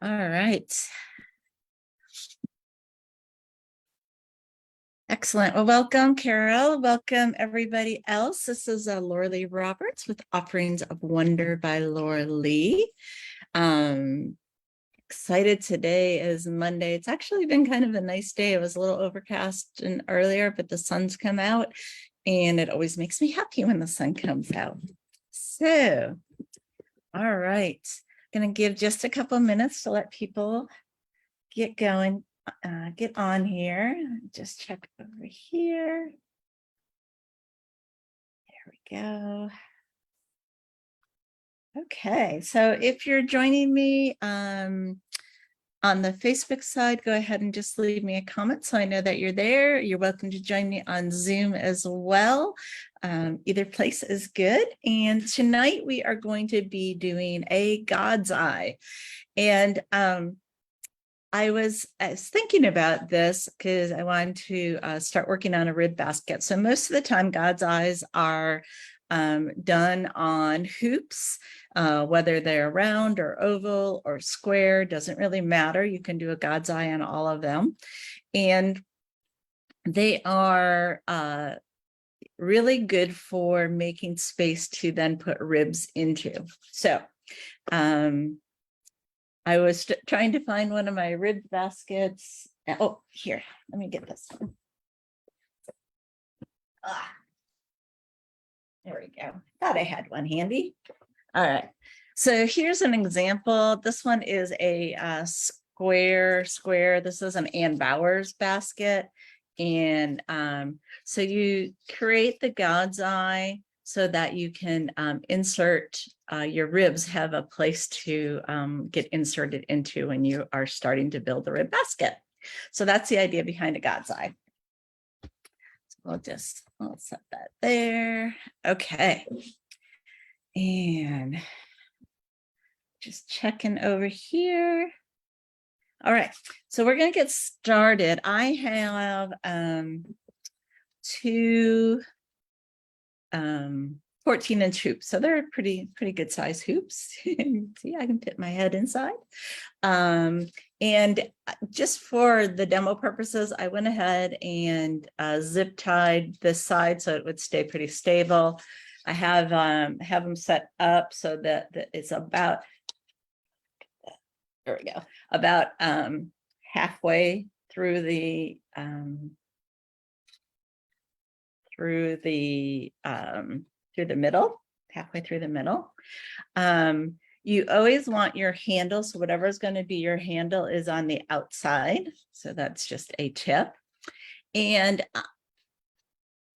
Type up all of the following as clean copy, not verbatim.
All right. Excellent. Well, welcome, Carol. Welcome, everybody else. This is Laura Lee Roberts with Offerings of Wonder by Laura Lee. Excited today is Monday. It's actually been kind of a nice day. It was a little overcast and earlier, but the sun's come out, and it always makes me happy when the sun comes out. So, all right. I'm going to give just a couple minutes to let people get going. Get on here. Just check over here. There we go. Okay, so if you're joining me on the Facebook side, go ahead and just leave me a comment so I know that you're there. You're welcome to join me on Zoom as well. Either place is good. And tonight we are going to be doing a God's Eye. And I was thinking about this because I wanted to start working on a rib basket. So most of the time, God's eyes are done on hoops, whether they're round or oval or square, doesn't really matter. You can do a God's eye on all of them. And they are really good for making space to then put ribs into. So, I was trying to find one of my rib baskets. Oh, here, let me get this one. There we go. Thought I had one handy. All right. So here's an example. This one is a square. This is an Ann Bowers basket. And so you create the God's eye so that you can insert your ribs, have a place to get inserted into when you are starting to build the rib basket. So that's the idea behind a God's eye. So I'll set that there. Okay. And just checking over here. All right, so we're going to get started. I have two 14-inch hoops. So they're pretty good size hoops. See, I can fit my head inside. And just for the demo purposes, I went ahead and zip tied this side so it would stay pretty stable. I have them set up so that it's about, there we go, about halfway through the middle, halfway through the middle. You always want your handle, so whatever is going to be your handle is on the outside. So that's just a tip. And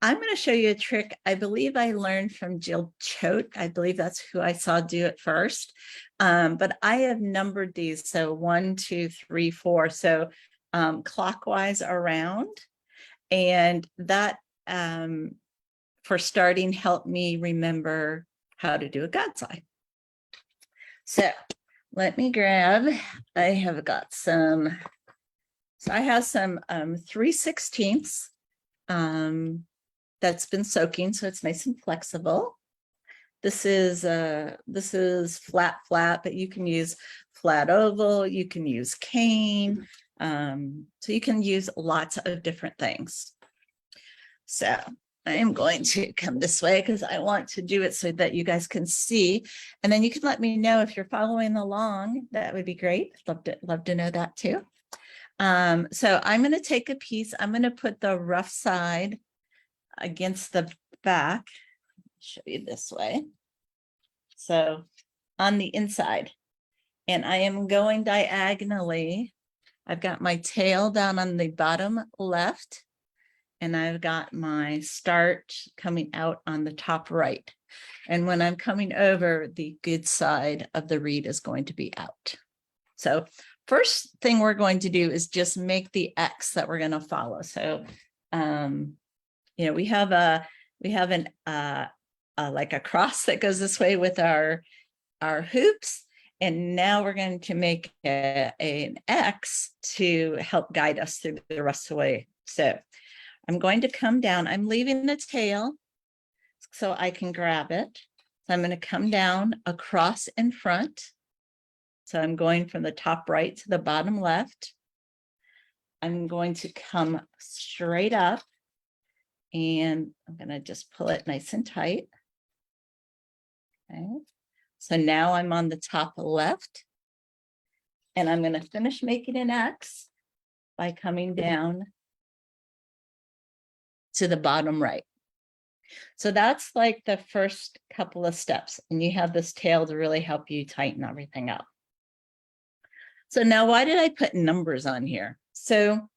I'm going to show you a trick I believe I learned from Jill Choate. I believe that's who I saw do it first. But I have numbered these. So 1, 2, 3, 4. So clockwise around. And that for starting helped me remember how to do a God's eye. So let me grab, I have some 3/16 that's been soaking, so it's nice and flexible. This is flat, but you can use flat oval, you can use cane, so you can use lots of different things. So I am going to come this way because I want to do it so that you guys can see. And then you can let me know if you're following along. That would be great. Love to know that too. So I'm going to take a piece. I'm going to put the rough side against the back. Show you this way. So on the inside. And I am going diagonally. I've got my tail down on the bottom left. And I've got my start coming out on the top right. And when I'm coming over, the good side of the reed is going to be out. So first thing we're going to do is just make the X that we're going to follow. So, we have an like a cross that goes this way with our hoops. And now we're going to make an X to help guide us through the rest of the way. So I'm going to come down. I'm leaving the tail so I can grab it. So I'm going to come down across in front. So I'm going from the top right to the bottom left. I'm going to come straight up and I'm going to just pull it nice and tight. Okay. So now I'm on the top left and I'm going to finish making an X by coming down to the bottom right. So that's like the first couple of steps, and you have this tail to really help you tighten everything up. So now why did I put numbers on here? So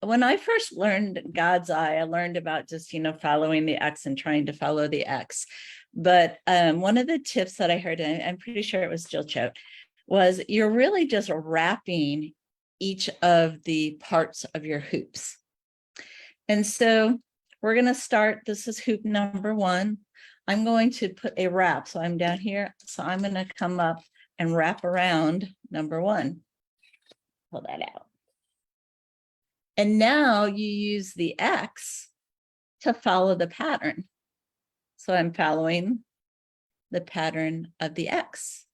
when I first learned God's eye, I learned about just, following the X and trying to follow the X. But one of the tips that I heard, and I'm pretty sure it was Jill Choate, was you're really just wrapping each of the parts of your hoops. And so we're going to start. This is hoop number 1. I'm going to put a wrap. So I'm down here. So I'm going to come up and wrap around number 1. Pull that out. And now you use the X to follow the pattern. So I'm following the pattern of the X.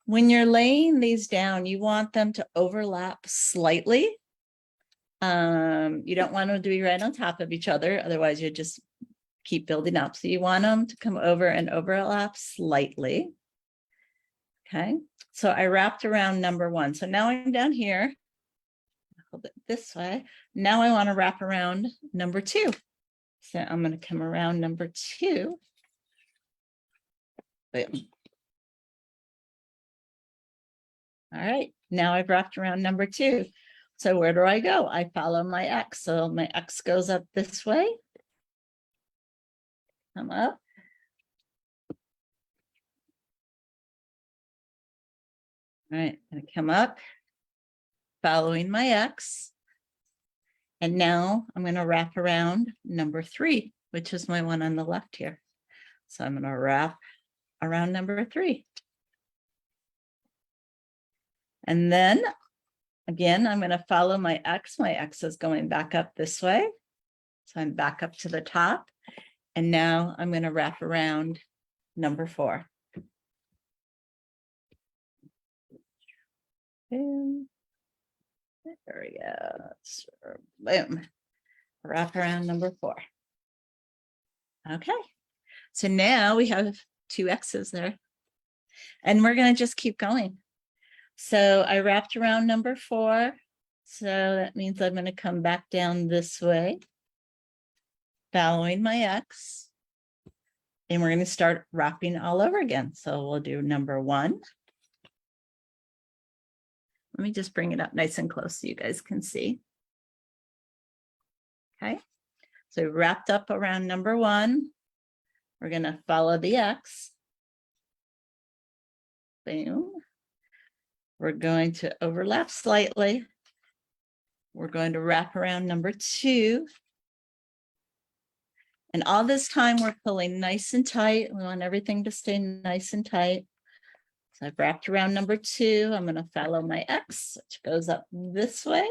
When you're laying these down, you want them to overlap slightly. You don't want them to be right on top of each other. Otherwise, you just keep building up. So you want them to come over and overlap slightly. Okay. So I wrapped around number 1. So now I'm down here. Hold it this way. Now I want to wrap around number 2. So I'm going to come around number 2. Boom. All right. Now I've wrapped around number 2. So where do I go? I follow my X. So my X goes up this way. Come up. All right. I'm going to come up, following my X. And now I'm going to wrap around number 3, which is my one on the left here. So I'm going to wrap around number 3. And then again, I'm going to follow my X. My X is going back up this way. So I'm back up to the top. And now I'm going to wrap around number 4. Boom. There we go. Boom. Wrap around number 4. Okay. So now we have 2 X's there. And we're going to just keep going. So I wrapped around number 4. So that means I'm going to come back down this way, following my X. And we're going to start wrapping all over again. So we'll do number 1. Let me just bring it up nice and close so you guys can see. Okay. So wrapped up around number 1. We're going to follow the X. Boom. We're going to overlap slightly. We're going to wrap around number 2. And all this time we're pulling nice and tight. We want everything to stay nice and tight. So I've wrapped around number 2. I'm going to follow my X, which goes up this way.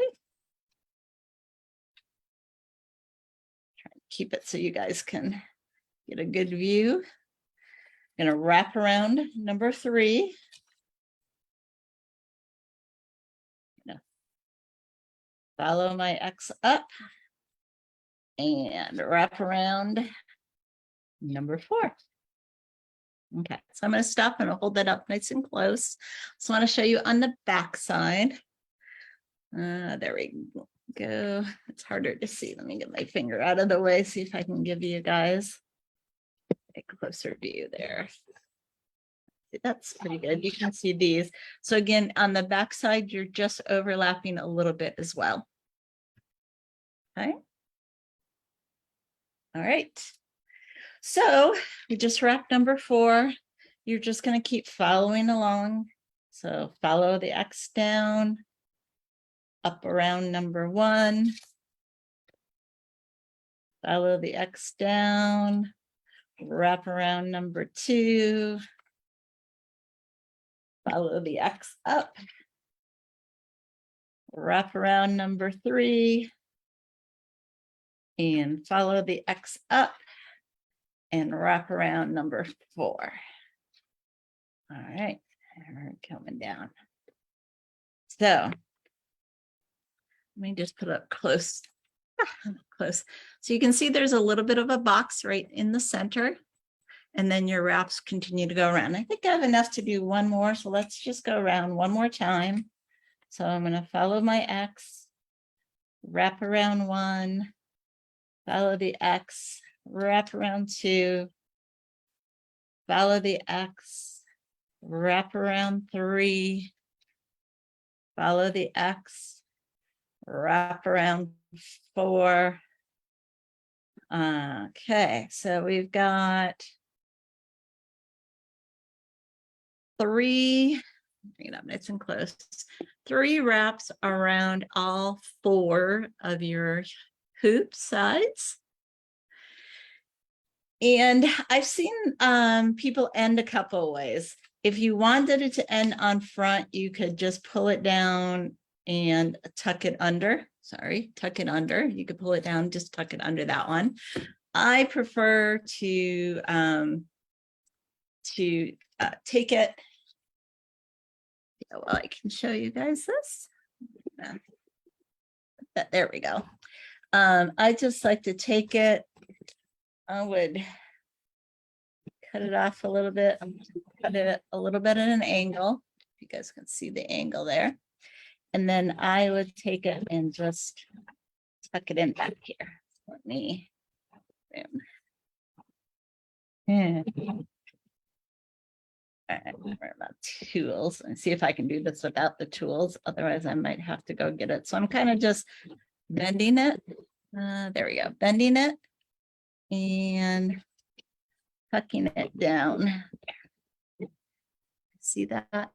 Try to keep it so you guys can get a good view. I'm going to wrap around number 3. Follow my X up and wrap around number 4. Okay, so I'm going to stop and I'll hold that up nice and close. So I want to show you on the back side. There we go. It's harder to see. Let me get my finger out of the way, see if I can give you guys a closer view there. That's pretty good. You can see these. So again, on the back side, you're just overlapping a little bit as well. Okay. All right. So we just wrapped number 4. You're just going to keep following along. So follow the X down, up around number 1. Follow the X down, wrap around number 2. Follow the X up, wrap around number 3, and follow the X up and wrap around number 4. All right, We're coming down. So let me just put up close, close. So you can see there's a little bit of a box right in the center. And then your wraps continue to go around. I think I have enough to do one more. So let's just go around one more time. So I'm going to follow my X, wrap around 1, follow the X, wrap around 2, follow the X, wrap around 3, follow the X, wrap around 4. Okay, so we've got 3, bring it up nice and close, 3 wraps around all 4 of your hoop sides. And I've seen people end a couple of ways. If you wanted it to end on front, you could just pull it down and tuck it under. Sorry, tuck it under. You could pull it down, just tuck it under that one. I prefer to take it. Well, I can show you guys this. There we go. I just like to take it. I would cut it off a little bit. Cut it a little bit at an angle. You guys can see the angle there. And then I would take it and just tuck it in back here. Let me. Yeah. All right, we're about tools and see if I can do this without the tools. Otherwise, I might have to go get it. So I'm kind of just bending it. There we go, bending it and tucking it down. See that?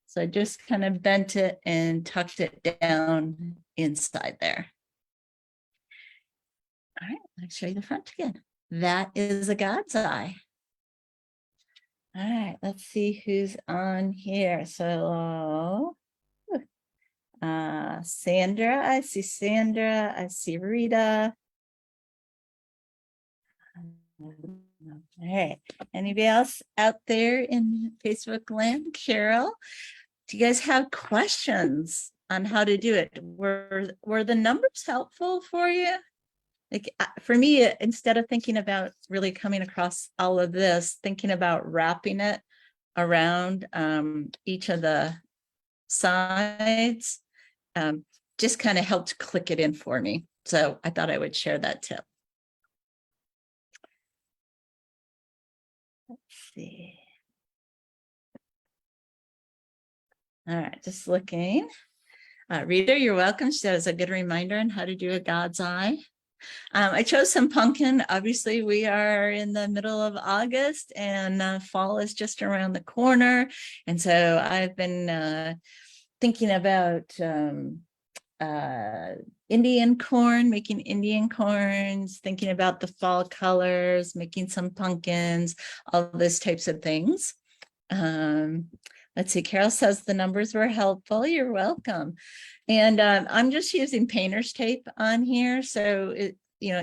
So I just kind of bent it and tucked it down inside there. All right, let's show you the front again. That is a God's eye. All right, let's see who's on here. So Sandra, I see Sandra, I see Rita. All right, anybody else out there in Facebook land? Carol, do you guys have questions on how to do it? Were the numbers helpful for you? Like for me, instead of thinking about really coming across all of this, thinking about wrapping it around each of the sides, just kind of helped click it in for me. So I thought I would share that tip. Let's see. All right, just looking. Rita, you're welcome. She says a good reminder on how to do a God's eye. I chose some pumpkin. Obviously, we are in the middle of August and fall is just around the corner. And so I've been thinking about Indian corn, making Indian corns, thinking about the fall colors, making some pumpkins, all those types of things. Let's see, Carol says the numbers were helpful. You're welcome. And I'm just using painter's tape on here, so it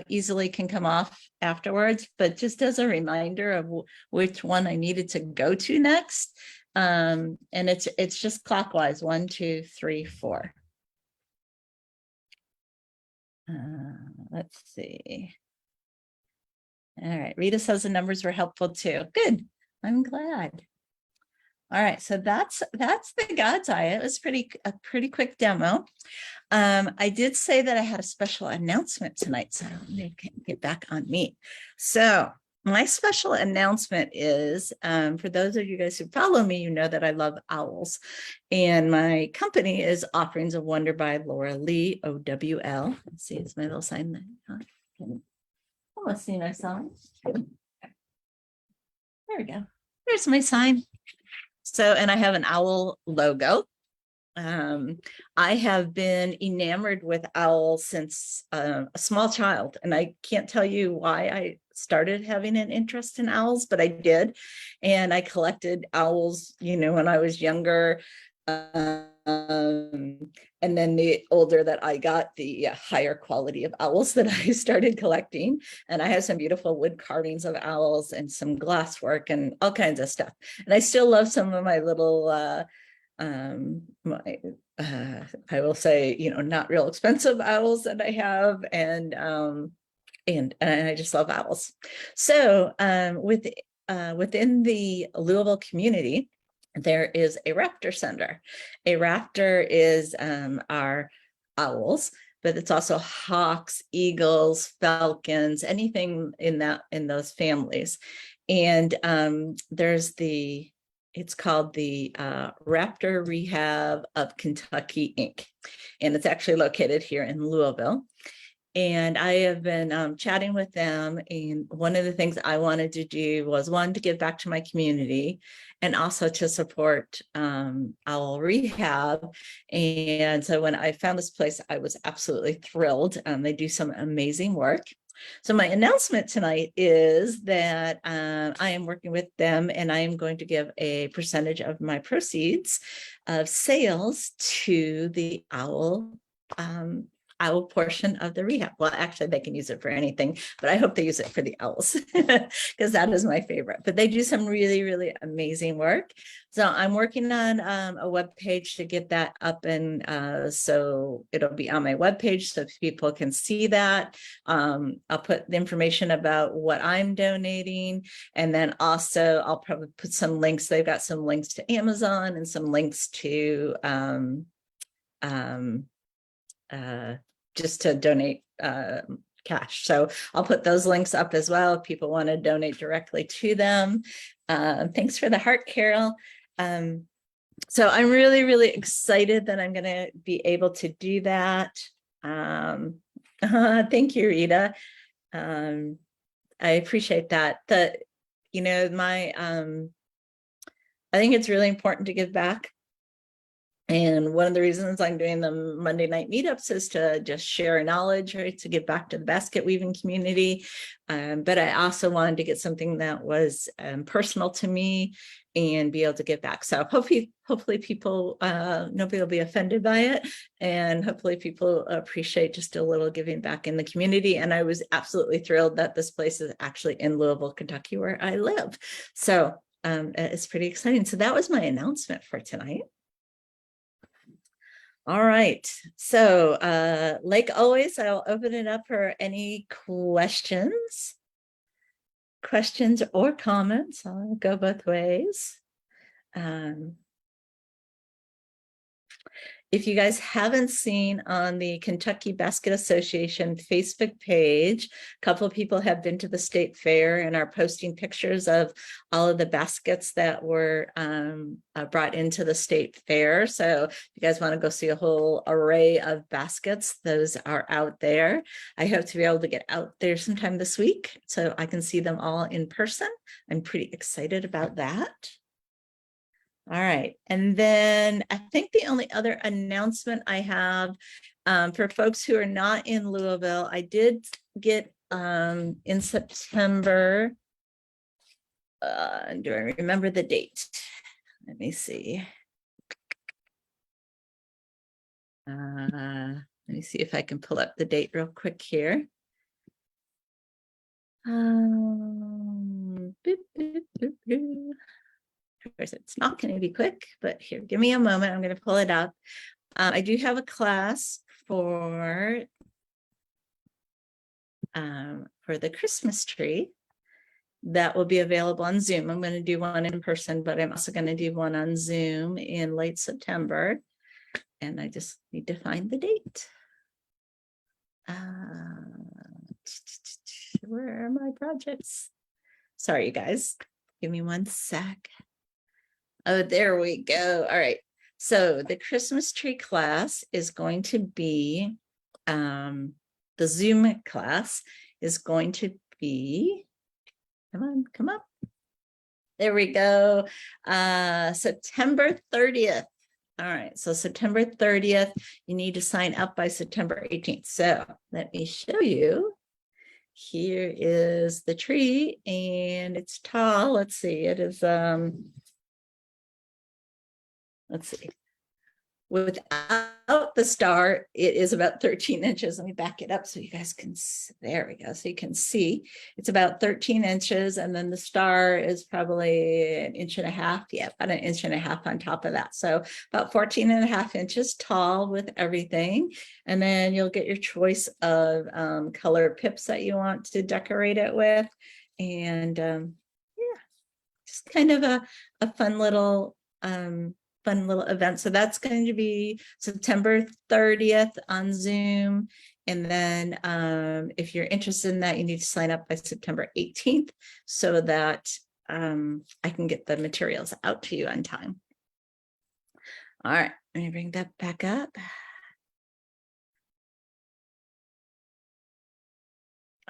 easily can come off afterwards, but just as a reminder of which one I needed to go to next. And it's just clockwise, 1, 2, 3, 4. Let's see. All right, Rita says the numbers were helpful too. Good, I'm glad. All right, so that's the God's eye. It was a pretty quick demo. I did say that I had a special announcement tonight, so let me get back on me. So my special announcement is, for those of you guys who follow me, you know that I love owls. And my company is Offerings of Wonder by Laura Lee, OWL. Let's see, it's my little sign there. Almost see my sign. There we go. There's my sign. So, and I have an owl logo. I have been enamored with owls since a small child, and I can't tell you why I started having an interest in owls, but I did. And I collected owls, when I was younger. And then the older that I got, the higher quality of owls that I started collecting. And I have some beautiful wood carvings of owls and some glass work and all kinds of stuff. And I still love some of my little, I will say, not real expensive owls that I have. And I just love owls. So within the Louisville community, there is a raptor center. A raptor is our owls, but it's also hawks, eagles, falcons, anything in those families. And it's called the Raptor Rehab of Kentucky, Inc. And it's actually located here in Louisville. And I have been chatting with them. And one of the things I wanted to do was, one, to give back to my community and also to support owl rehab. And so when I found this place, I was absolutely thrilled. They do some amazing work. So my announcement tonight is that I am working with them, and I am going to give a percentage of my proceeds of sales to the owl portion of the rehab. Well, actually, they can use it for anything, but I hope they use it for the owls because that is my favorite. But they do some really, really amazing work. So I'm working on a web page to get that up, and so it'll be on my web page so people can see that. I'll put the information about what I'm donating, and then also I'll probably put some links. They've got some links to Amazon and some links to just to donate cash. So I'll put those links up as well if people want to donate directly to them. Thanks for the heart, Carol. So I'm really, really excited that I'm going to be able to do that. Thank you, Rita. I appreciate that. I think it's really important to give back. And one of the reasons I'm doing the Monday night meetups is to just share knowledge, right, to give back to the basket weaving community. But I also wanted to get something that was personal to me and be able to give back. So hopefully people, nobody will be offended by it. And hopefully people appreciate just a little giving back in the community. And I was absolutely thrilled that this place is actually in Louisville, Kentucky, where I live. So it's pretty exciting. So that was my announcement for tonight. All right, so like always, I'll open it up for any questions or comments. I'll go both ways. If you guys haven't seen on the Kentucky Basket Association Facebook page, a couple of people have been to the state fair and are posting pictures of all of the baskets that were brought into the state fair. So if you guys want to go see a whole array of baskets, those are out there. I hope to be able to get out there sometime this week so I can see them all in person. I'm pretty excited about that. All right, and then I think the only other announcement I have for folks who are not in Louisville, I did get in September, do I remember the date? Let me see. Let me see if I can pull up the date real quick here. Boop, boop, boop, boop. Of course, it's not going to be quick, but here, give me a moment. I'm going to pull it up. I do have a class for the Christmas tree that will be available on Zoom. I'm going to do one in person, but I'm also going to do one on Zoom in late September. And I just need to find the date. Where are my projects? Sorry, you guys. Give me one sec. Oh, there we go. All right. So the Christmas tree class is going to be, the Zoom class is going to be, come up. There we go. September 30th. All right. So September 30th, you need to sign up by September 18th. So let me show you. Here is the tree and it's tall. Let's see. It is, let's see. Without the star, it is about 13 inches. Let me back it up so you guys can, there we go. So you can see it's about 13 inches. And then the star is probably an inch and a half. Yeah, about an inch and a half on top of that. So about 14 and a half inches tall with everything. And then you'll get your choice of color pips that you want to decorate it with. And yeah, just kind of a fun little event. So that's going to be September 30th on Zoom. And then if you're interested in that, you need to sign up by September 18th so that I can get the materials out to you on time. All right, let me bring that back up.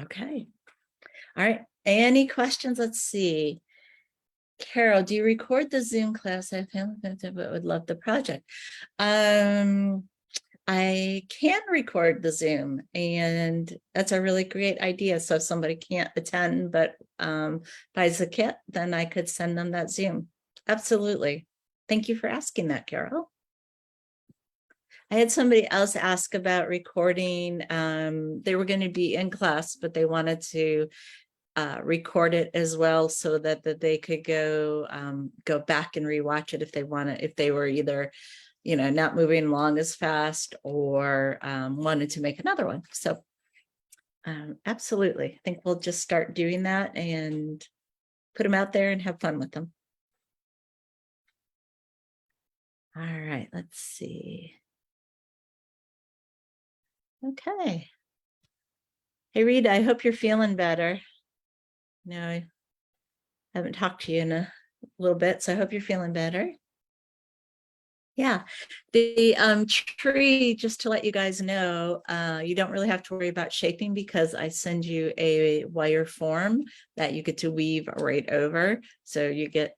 Okay. All right, any questions? Let's see. Carol, do you record the Zoom class? I would love the project. I can record the Zoom, and that's a really great idea. So if somebody can't attend but buys a kit, then I could send them that Zoom. Absolutely. Thank you for asking that, Carol. I had somebody else ask about recording. They were going to be in class, but they wanted to record it as well so that they could go back and rewatch it if they wanted, if they were either, you know, not moving along as fast or wanted to make another one. So absolutely. I think we'll just start doing that and put them out there and have fun with them. All right, let's see. Okay. Hey, Rita, I hope you're feeling better. No, I haven't talked to you in a little bit, so I hope you're feeling better. Yeah, the tree, just to let you guys know, you don't really have to worry about shaping because I send you a wire form that you get to weave right over. So you get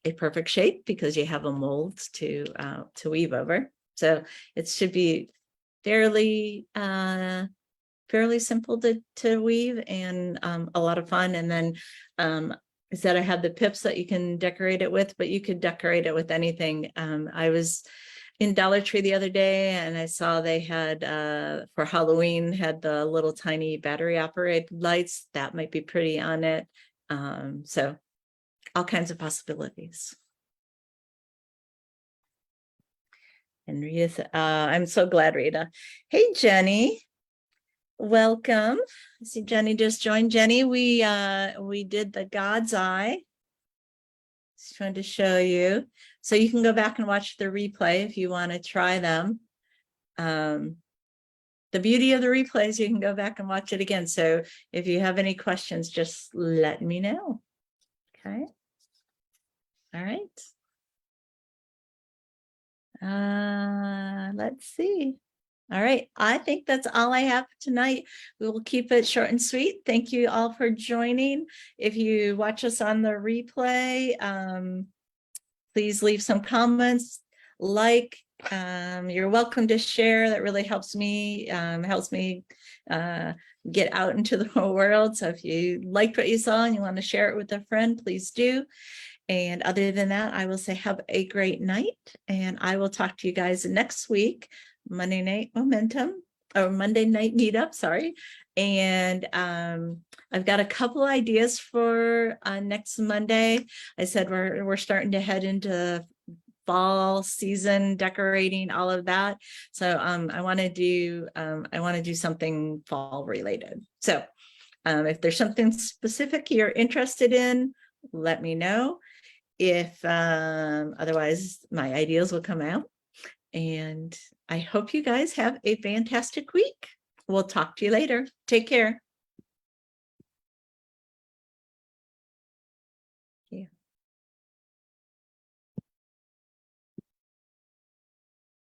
a perfect shape because you have a mold to weave over. So it should be fairly simple to weave and a lot of fun. And then I said I have the pips that you can decorate it with, but you could decorate it with anything. I was in Dollar Tree the other day and I saw they had for Halloween had the little tiny battery operated lights that might be pretty on it. So all kinds of possibilities. And Rita, I'm so glad, Rita. Hey, Jenny. Welcome. I see Jenny just joined. Jenny, we did the God's Eye. Just trying to show you. So you can go back and watch the replay if you want to try them. The beauty of the replays, you can go back and watch it again. So if you have any questions, just let me know. Okay. All right. Let's see. All right, I think that's all I have tonight. We will keep it short and sweet. Thank you all for joining. If you watch us on the replay, please leave some comments, you're welcome to share. That really helps me get out into the world. So if you liked what you saw and you want to share it with a friend, please do. And other than that, I will say have a great night, and I will talk to you guys next week. Monday Night Momentum or Monday Night Meetup, sorry. And I've got a couple ideas for next Monday. I said we're starting to head into fall season, decorating, all of that. So I want to do something fall related. So if there's something specific you're interested in, let me know. If otherwise, my ideas will come out. And I hope you guys have a fantastic week. We'll talk to you later. Take care.